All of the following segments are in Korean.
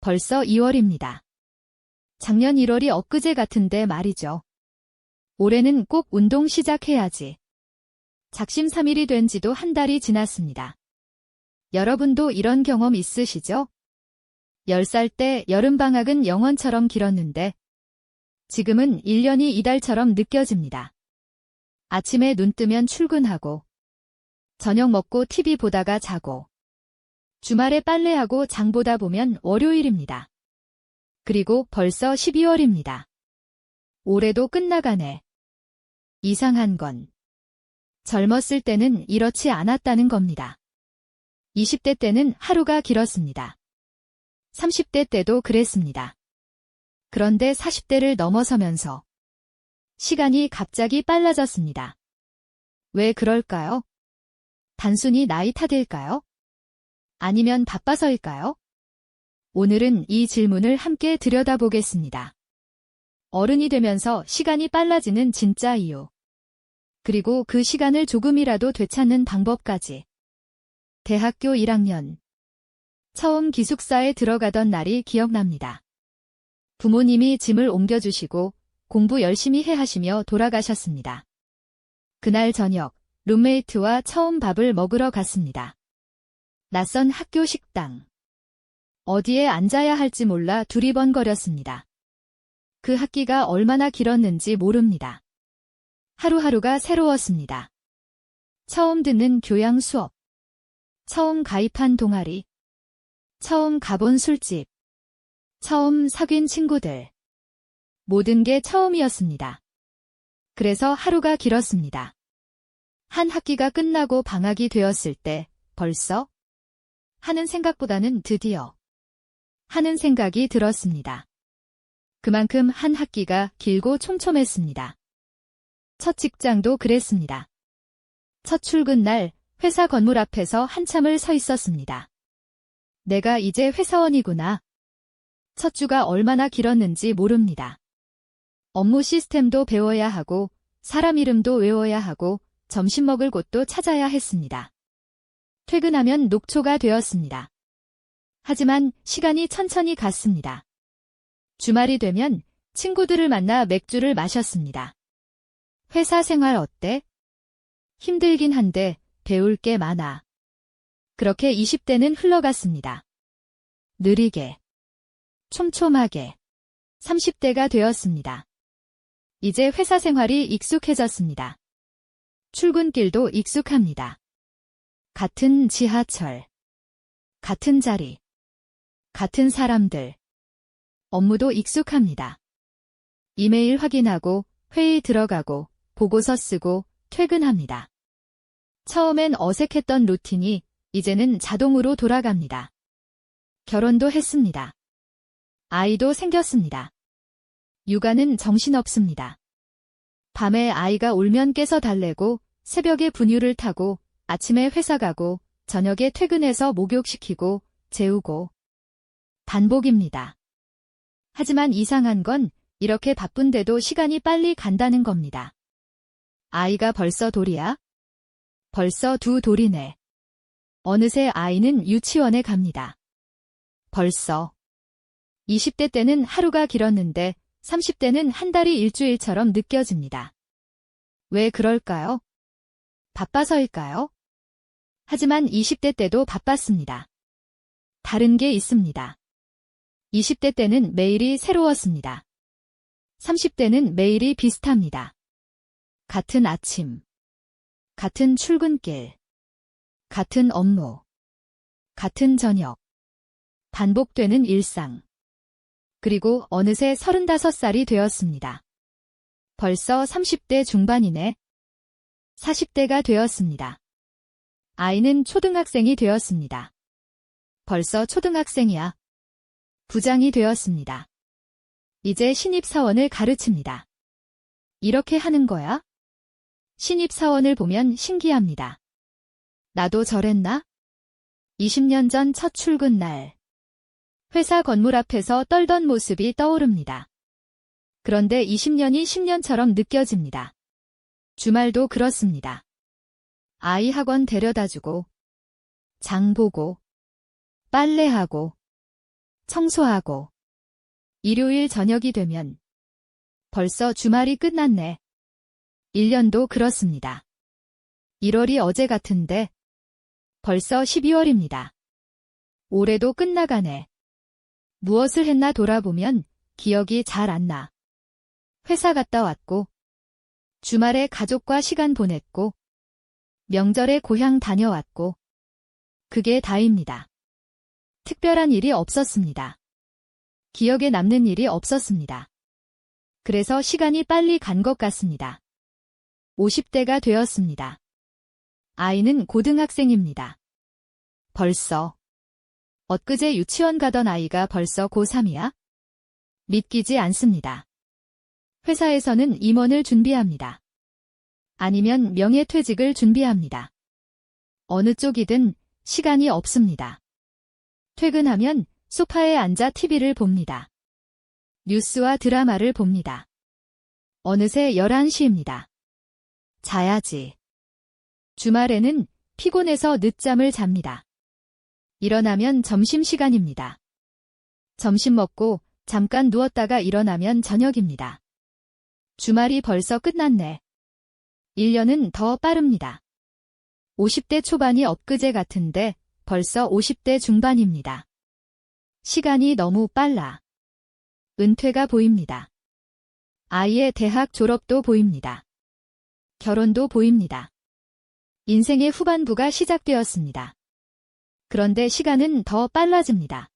벌써 2월입니다. 작년 1월이 엊그제 같은데 말이죠. 올해는 꼭 운동 시작해야지. 작심삼일이 된 지도 한 달이 지났습니다. 여러분도 이런 경험 있으시죠? 10살 때 여름방학은 영원처럼 길었는데 지금은 1년이 이달처럼 느껴집니다. 아침에 눈 뜨면 출근하고 저녁 먹고 TV 보다가 자고 주말에 빨래하고 장 보다 보면 월요일입니다. 그리고 벌써 12월입니다. 올해도 끝나가네. 이상한 건 젊었을 때는 이렇지 않았다는 겁니다. 20대 때는 하루가 길었습니다. 30대 때도 그랬습니다. 그런데 40대를 넘어서면서 시간이 갑자기 빨라졌습니다. 왜 그럴까요? 단순히 나이 탓일까요? 아니면 바빠서일까요? 오늘은 이 질문을 함께 들여다보겠습니다. 어른이 되면서 시간이 빨라지는 진짜 이유. 그리고 그 시간을 조금이라도 되찾는 방법까지. 대학교 1학년. 처음 기숙사에 들어가던 날이 기억납니다. 부모님이 짐을 옮겨주시고 공부 열심히 해 하시며 돌아가셨습니다. 그날 저녁, 룸메이트와 처음 밥을 먹으러 갔습니다. 낯선 학교 식당. 어디에 앉아야 할지 몰라 두리번거렸습니다. 그 학기가 얼마나 길었는지 모릅니다. 하루하루가 새로웠습니다. 처음 듣는 교양 수업. 처음 가입한 동아리. 처음 가본 술집. 처음 사귄 친구들. 모든 게 처음이었습니다. 그래서 하루가 길었습니다. 한 학기가 끝나고 방학이 되었을 때 벌써 하는 생각보다는 드디어 하는 생각이 들었습니다. 그만큼 한 학기가 길고 촘촘했습니다. 첫 직장도 그랬습니다. 첫 출근 날 회사 건물 앞에서 한참을 서 있었습니다. 내가 이제 회사원이구나. 첫 주가 얼마나 길었는지 모릅니다. 업무 시스템도 배워야 하고 사람 이름도 외워야 하고 점심 먹을 곳도 찾아야 했습니다. 퇴근하면 녹초가 되었습니다. 하지만 시간이 천천히 갔습니다. 주말이 되면 친구들을 만나 맥주를 마셨습니다. 회사 생활 어때? 힘들긴 한데 배울 게 많아. 그렇게 20대는 흘러갔습니다. 느리게, 촘촘하게 30대가 되었습니다. 이제 회사 생활이 익숙해졌습니다. 출근길도 익숙합니다. 같은 지하철, 같은 자리, 같은 사람들. 업무도 익숙합니다. 이메일 확인하고 회의 들어가고 보고서 쓰고 퇴근합니다. 처음엔 어색했던 루틴이 이제는 자동으로 돌아갑니다. 결혼도 했습니다. 아이도 생겼습니다. 육아는 정신없습니다. 밤에 아이가 울면 깨서 달래고 새벽에 분유를 타고 아침에 회사 가고 저녁에 퇴근해서 목욕시키고 재우고 반복입니다. 하지만 이상한 건 이렇게 바쁜데도 시간이 빨리 간다는 겁니다. 아이가 벌써 돌이야? 벌써 두 돌이네. 어느새 아이는 유치원에 갑니다. 벌써 20대 때는 하루가 길었는데 30대는 한 달이 일주일처럼 느껴집니다. 왜 그럴까요? 바빠서일까요? 하지만 20대 때도 바빴습니다. 다른 게 있습니다. 20대 때는 매일이 새로웠습니다. 30대는 매일이 비슷합니다. 같은 아침, 같은 출근길, 같은 업무, 같은 저녁, 반복되는 일상. 그리고 어느새 35살이 되었습니다. 벌써 30대 중반이네. 40대가 되었습니다. 아이는 초등학생이 되었습니다. 벌써 초등학생이야. 부장이 되었습니다. 이제 신입사원을 가르칩니다. 이렇게 하는 거야? 신입사원을 보면 신기합니다. 나도 저랬나? 20년 전 첫 출근 날. 회사 건물 앞에서 떨던 모습이 떠오릅니다. 그런데 20년이 10년처럼 느껴집니다. 주말도 그렇습니다. 아이 학원 데려다주고, 장 보고, 빨래하고, 청소하고. 일요일 저녁이 되면 벌써 주말이 끝났네. 1년도 그렇습니다. 1월이 어제 같은데 벌써 12월입니다. 올해도 끝나가네. 무엇을 했나 돌아보면 기억이 잘 안 나. 회사 갔다 왔고, 주말에 가족과 시간 보냈고, 명절에 고향 다녀왔고, 그게 다입니다. 특별한 일이 없었습니다. 기억에 남는 일이 없었습니다. 그래서 시간이 빨리 간 것 같습니다. 50대가 되었습니다. 아이는 고등학생입니다. 벌써. 엊그제 유치원 가던 아이가 벌써 고3이야? 믿기지 않습니다. 회사에서는 임원을 준비합니다. 아니면 명예퇴직을 준비합니다. 어느 쪽이든 시간이 없습니다. 퇴근하면 소파에 앉아 TV를 봅니다. 뉴스와 드라마를 봅니다. 어느새 11시입니다. 자야지. 주말에는 피곤해서 늦잠을 잡니다. 일어나면 점심시간입니다. 점심 먹고 잠깐 누웠다가 일어나면 저녁입니다. 주말이 벌써 끝났네. 1년은 더 빠릅니다. 50대 초반이 엊그제 같은데 벌써 50대 중반입니다. 시간이 너무 빨라. 은퇴가 보입니다. 아이의 대학 졸업도 보입니다. 결혼도 보입니다. 인생의 후반부가 시작되었습니다. 그런데 시간은 더 빨라집니다.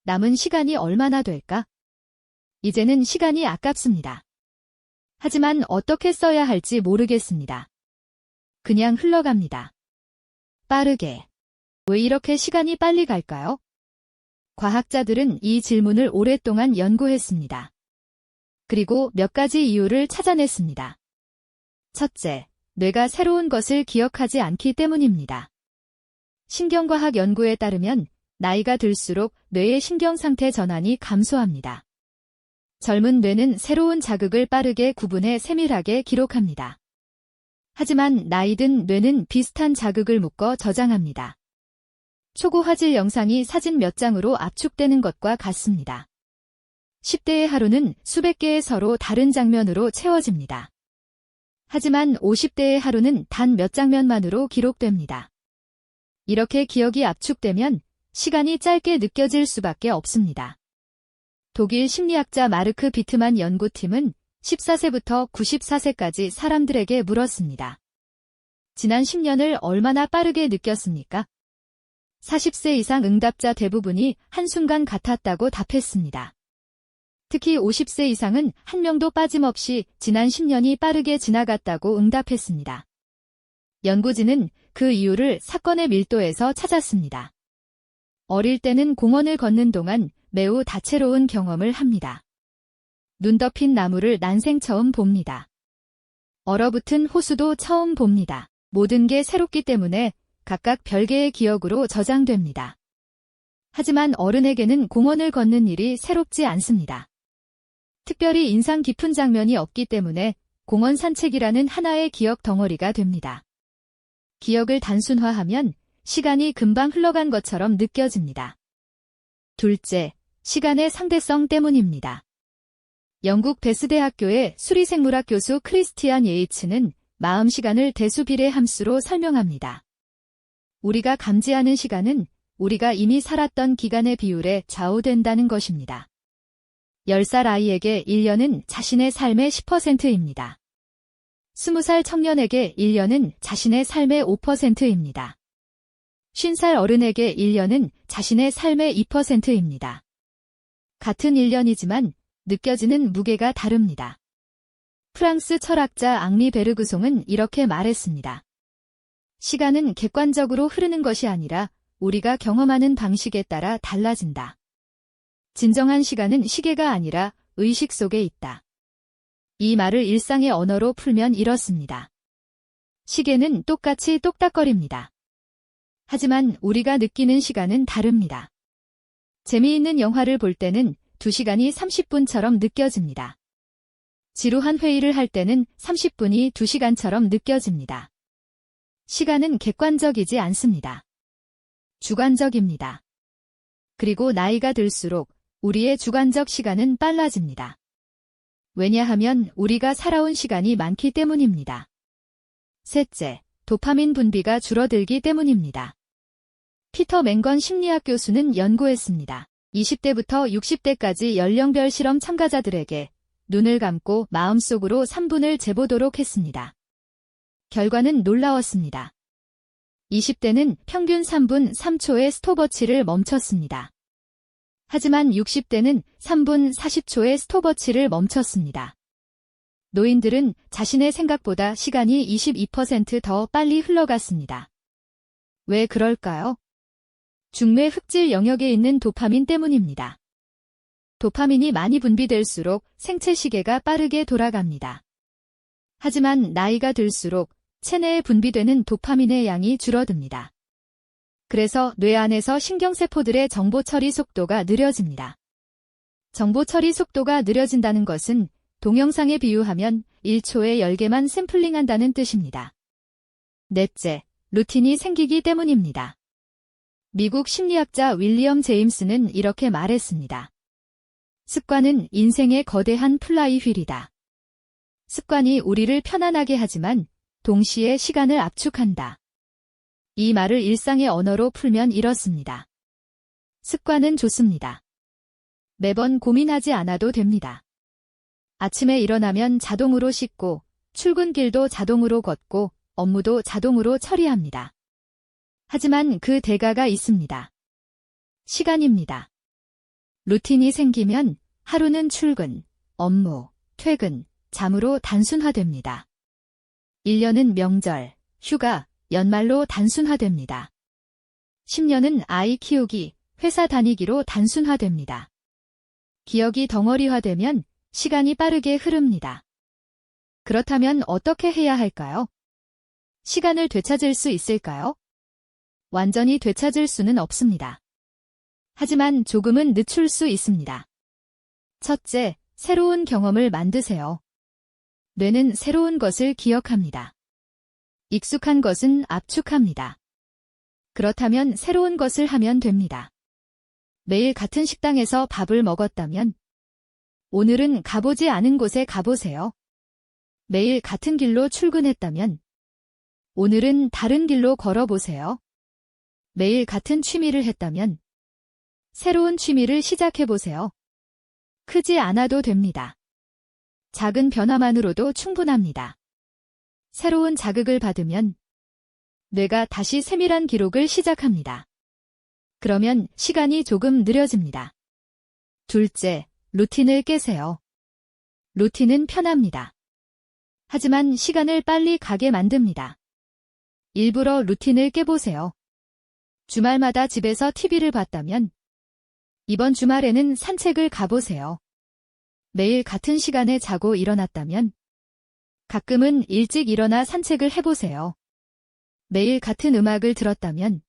남은 시간이 얼마나 될까? 이제는 시간이 아깝습니다. 하지만 어떻게 써야 할지 모르겠습니다. 그냥 흘러갑니다. 빠르게. 왜 이렇게 시간이 빨리 갈까요? 과학자들은 이 질문을 오랫동안 연구했습니다. 그리고 몇 가지 이유를 찾아냈습니다. 첫째, 뇌가 새로운 것을 기억하지 않기 때문입니다. 신경과학 연구에 따르면 나이가 들수록 뇌의 신경상태 전환이 감소합니다. 젊은 뇌는 새로운 자극을 빠르게 구분해 세밀하게 기록합니다. 하지만 나이 든 뇌는 비슷한 자극을 묶어 저장합니다. 초고화질 영상이 사진 몇 장으로 압축되는 것과 같습니다. 10대의 하루는 수백 개의 서로 다른 장면으로 채워집니다. 하지만 50대의 하루는 단 몇 장면만으로 기록됩니다. 이렇게 기억이 압축되면 시간이 짧게 느껴질 수밖에 없습니다. 독일 심리학자 마르크 비트만 연구팀은 14세부터 94세까지 사람들에게 물었습니다. 지난 10년을 얼마나 빠르게 느꼈습니까? 40세 이상 응답자 대부분이 한순간 같았다고 답했습니다. 특히 50세 이상은 한 명도 빠짐없이 지난 10년이 빠르게 지나갔다고 응답했습니다. 연구진은 그 이유를 사건의 밀도에서 찾았습니다. 어릴 때는 공원을 걷는 동안 매우 다채로운 경험을 합니다. 눈 덮인 나무를 난생 처음 봅니다. 얼어붙은 호수도 처음 봅니다. 모든 게 새롭기 때문에 각각 별개의 기억으로 저장됩니다. 하지만 어른에게는 공원을 걷는 일이 새롭지 않습니다. 특별히 인상 깊은 장면이 없기 때문에 공원 산책이라는 하나의 기억 덩어리가 됩니다. 기억을 단순화하면 시간이 금방 흘러간 것처럼 느껴집니다. 둘째, 시간의 상대성 때문입니다. 영국 베스대학교의 수리생물학 교수 크리스티안 예이츠는 마음 시간을 대수비례 함수로 설명합니다. 우리가 감지하는 시간은 우리가 이미 살았던 기간의 비율에 좌우된다는 것입니다. 10살 아이에게 1년은 자신의 삶의 10%입니다. 20살 청년에게 1년은 자신의 삶의 5%입니다. 50살 어른에게 1년은 자신의 삶의 2%입니다. 같은 1년이지만 느껴지는 무게가 다릅니다. 프랑스 철학자 앙리 베르그송은 이렇게 말했습니다. 시간은 객관적으로 흐르는 것이 아니라 우리가 경험하는 방식에 따라 달라진다. 진정한 시간은 시계가 아니라 의식 속에 있다. 이 말을 일상의 언어로 풀면 이렇습니다. 시계는 똑같이 똑딱거립니다. 하지만 우리가 느끼는 시간은 다릅니다. 재미있는 영화를 볼 때는 2시간이 30분처럼 느껴집니다. 지루한 회의를 할 때는 30분이 2시간처럼 느껴집니다. 시간은 객관적이지 않습니다. 주관적입니다. 그리고 나이가 들수록 우리의 주관적 시간은 빨라집니다. 왜냐하면 우리가 살아온 시간이 많기 때문입니다. 셋째, 도파민 분비가 줄어들기 때문입니다. 피터 맹건 심리학 교수는 연구했습니다. 20대부터 60대까지 연령별 실험 참가자들에게 눈을 감고 마음속으로 3분을 재보도록 했습니다. 결과는 놀라웠습니다. 20대는 평균 3분 3초의 스톱워치를 멈췄습니다. 하지만 60대는 3분 40초의 스톱워치를 멈췄습니다. 노인들은 자신의 생각보다 시간이 22% 빨리 흘러갔습니다. 왜 그럴까요? 중뇌 흑질 영역에 있는 도파민 때문입니다. 도파민이 많이 분비될수록 생체 시계가 빠르게 돌아갑니다. 하지만 나이가 들수록 체내에 분비되는 도파민의 양이 줄어듭니다. 그래서 뇌 안에서 신경세포들의 정보 처리 속도가 느려집니다. 정보 처리 속도가 느려진다는 것은 동영상에 비유하면 1초에 10개만 샘플링한다는 뜻입니다. 넷째, 루틴이 생기기 때문입니다. 미국 심리학자 윌리엄 제임스는 이렇게 말했습니다. 습관은 인생의 거대한 플라이휠이다. 습관이 우리를 편안하게 하지만 동시에 시간을 압축한다. 이 말을 일상의 언어로 풀면 이렇습니다. 습관은 좋습니다. 매번 고민하지 않아도 됩니다. 아침에 일어나면 자동으로 씻고, 출근길도 자동으로 걷고, 업무도 자동으로 처리합니다. 하지만 그 대가가 있습니다. 시간입니다. 루틴이 생기면 하루는 출근, 업무, 퇴근, 잠으로 단순화됩니다. 1년은 명절, 휴가, 연말로 단순화됩니다. 10년은 아이 키우기, 회사 다니기로 단순화됩니다. 기억이 덩어리화되면 시간이 빠르게 흐릅니다. 그렇다면 어떻게 해야 할까요? 시간을 되찾을 수 있을까요? 완전히 되찾을 수는 없습니다. 하지만 조금은 늦출 수 있습니다. 첫째, 새로운 경험을 만드세요. 뇌는 새로운 것을 기억합니다. 익숙한 것은 압축합니다. 그렇다면 새로운 것을 하면 됩니다. 매일 같은 식당에서 밥을 먹었다면 오늘은 가보지 않은 곳에 가보세요. 매일 같은 길로 출근했다면 오늘은 다른 길로 걸어보세요. 매일 같은 취미를 했다면 새로운 취미를 시작해보세요. 크지 않아도 됩니다. 작은 변화만으로도 충분합니다. 새로운 자극을 받으면 뇌가 다시 세밀한 기록을 시작합니다. 그러면 시간이 조금 느려집니다. 둘째, 루틴을 깨세요. 루틴은 편합니다. 하지만 시간을 빨리 가게 만듭니다. 일부러 루틴을 깨보세요. 주말마다 집에서 TV를 봤다면 이번 주말에는 산책을 가보세요. 매일 같은 시간에 자고 일어났다면 가끔은 일찍 일어나 산책을 해보세요. 매일 같은 음악을 들었다면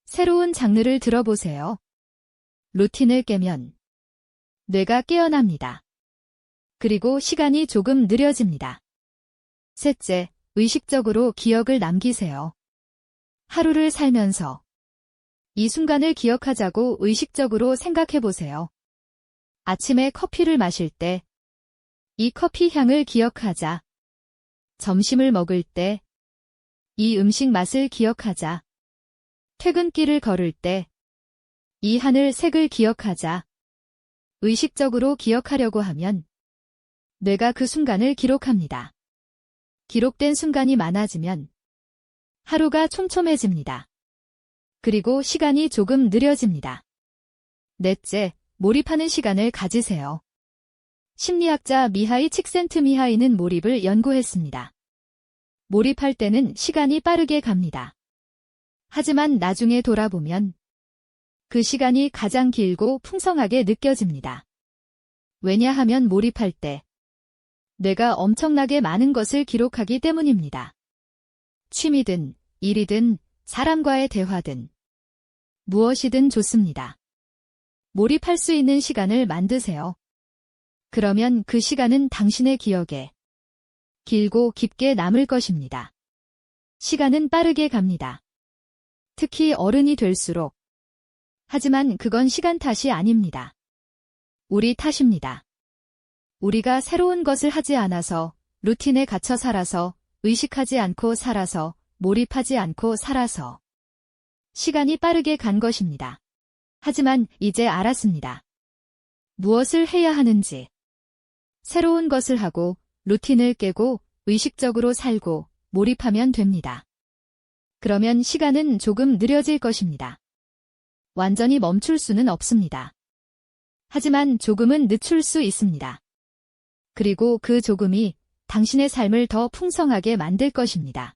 새로운 장르를 들어보세요. 루틴을 깨면 뇌가 깨어납니다. 그리고 시간이 조금 느려집니다. 셋째, 의식적으로 기억을 남기세요. 하루를 살면서 이 순간을 기억하자고 의식적으로 생각해보세요. 아침에 커피를 마실 때 이 커피 향을 기억하자. 점심을 먹을 때 이 음식 맛을 기억하자. 퇴근길을 걸을 때 이 하늘 색을 기억하자. 의식적으로 기억하려고 하면 뇌가 그 순간을 기록합니다. 기록된 순간이 많아지면 하루가 촘촘해집니다. 그리고 시간이 조금 느려집니다. 넷째, 몰입하는 시간을 가지세요. 심리학자 미하이 칙센트미하이는 몰입을 연구했습니다. 몰입할 때는 시간이 빠르게 갑니다. 하지만 나중에 돌아보면 그 시간이 가장 길고 풍성하게 느껴집니다. 왜냐하면 몰입할 때 뇌가 엄청나게 많은 것을 기록하기 때문입니다. 취미든 일이든 사람과의 대화든 무엇이든 좋습니다. 몰입할 수 있는 시간을 만드세요. 그러면 그 시간은 당신의 기억에 길고 깊게 남을 것입니다. 시간은 빠르게 갑니다. 특히 어른이 될수록. 하지만 그건 시간 탓이 아닙니다. 우리 탓입니다. 우리가 새로운 것을 하지 않아서, 루틴에 갇혀 살아서, 의식하지 않고 살아서, 몰입하지 않고 살아서. 시간이 빠르게 간 것입니다. 하지만 이제 알았습니다. 무엇을 해야 하는지. 새로운 것을 하고, 루틴을 깨고, 의식적으로 살고, 몰입하면 됩니다. 그러면 시간은 조금 느려질 것입니다. 완전히 멈출 수는 없습니다. 하지만 조금은 늦출 수 있습니다. 그리고 그 조금이 당신의 삶을 더 풍성하게 만들 것입니다.